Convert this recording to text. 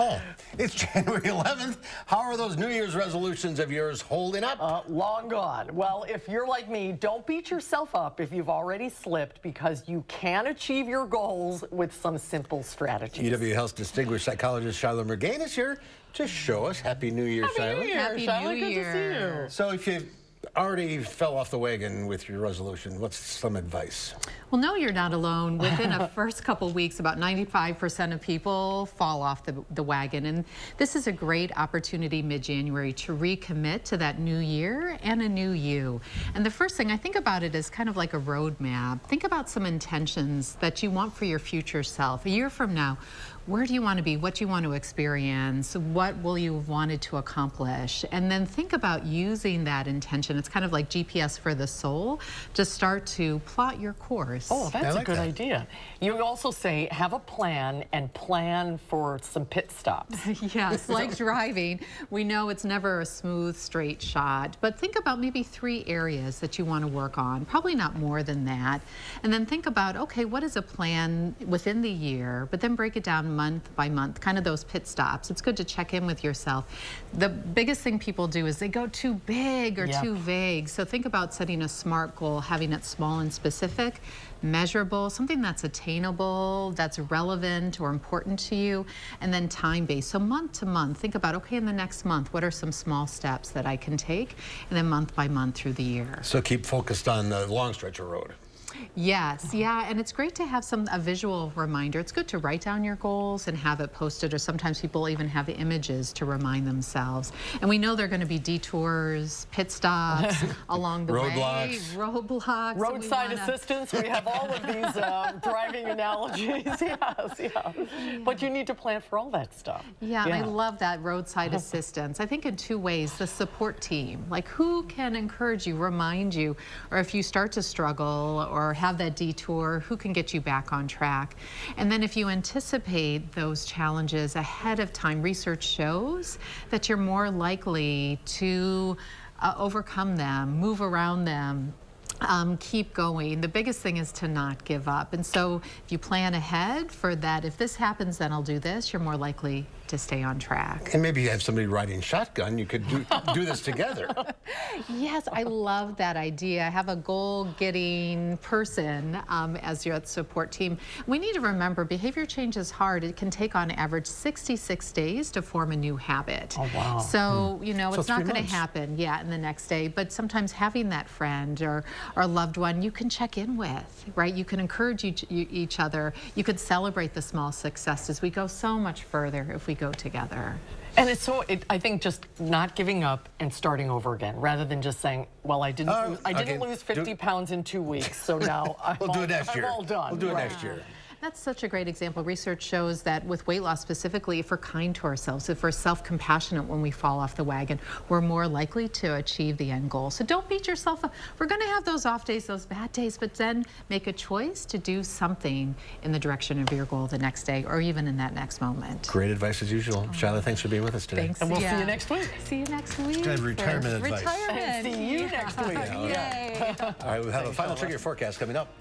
Oh, it's January 11th. How are those New Year's resolutions of yours holding up? Long gone. Well, if you're like me, don't beat yourself up if you've already slipped, because you can achieve your goals with some simple strategies. UW Health's distinguished psychologist Shilagh Mirgain is here to show us. Happy New Year, Shilagh. Happy New Year, Happy Shilagh. New Good to see Year. you. So if you already fell off the wagon with your resolution, what's some advice? Well, no, you're not alone. Within the first couple weeks, about 95% of people fall off the wagon. And this is a great opportunity mid-January to recommit to that new year and a new you. And the first thing I think about it is kind of like a roadmap. Think about some intentions that you want for your future self. A year from now, where do you want to be? What do you want to experience? What will you have wanted to accomplish? And then think about using that intention. It's kind of like GPS for the soul. Just start to plot your course. Oh, that's like a good that. idea. You also say have a plan and plan for some pit stops. Yes, like driving, we know it's never a smooth, straight shot, but think about maybe 3 areas that you want to work on, probably not more than that. And then think about, okay, what is a plan within the year, but then break it down month by month, kind of those pit stops. It's good to check in with yourself. The biggest thing people do is they go too big or too vague. So think about setting a SMART goal, having it small and specific, measurable, something that's attainable, that's relevant or important to you, and then time-based. So month to month, think about, okay, in the next month, what are some small steps that I can take? And then month by month through the year. So keep focused on the long stretch of road. Yes, yeah, and it's great to have a visual reminder. It's good to write down your goals and have it posted, or sometimes people even have images to remind themselves. And we know there are going to be detours, pit stops along the way. Roadblocks. Roadside assistance. We have all of these driving analogies. Yes, yeah. But you need to plan for all that stuff. Yeah, and I love that roadside assistance. I think in 2 ways. The support team, like who can encourage you, remind you, or if you start to struggle or have that detour, who can get you back on track? And then if you anticipate those challenges ahead of time, research shows that you're more likely to overcome them, move around them, keep going. The biggest thing is to not give up. And so if you plan ahead for that, if this happens, then I'll do this, you're more likely to stay on track. And maybe you have somebody riding shotgun. You could do this together. Yes, I love that idea. Have a goal-getting person as your support team. We need to remember behavior change is hard. It can take on average 66 days to form a new habit. Oh, wow. So, you know, So it's not 3 going to months. happen, in the next day. But sometimes having that friend or loved one you can check in with, right? You can encourage each other. You could celebrate the small successes. We go so much further if we go together. And it's I think just not giving up and starting over again, rather than just saying, well, I didn't lose 50 pounds in 2 weeks, so now We'll do it next year. I'm all done. We'll do it next year. That's such a great example. Research shows that with weight loss specifically, if we're kind to ourselves, if we're self-compassionate when we fall off the wagon, we're more likely to achieve the end goal. So don't beat yourself up. We're going to have those off days, those bad days, but then make a choice to do something in the direction of your goal the next day or even in that next moment. Great advice as usual. Shilagh, thanks for being with us today. Thanks. And we'll see you next week. See you next week. Kind of retirement advice. Retirement. And see you next week. Yay. All right, we'll have a final trigger forecast coming up.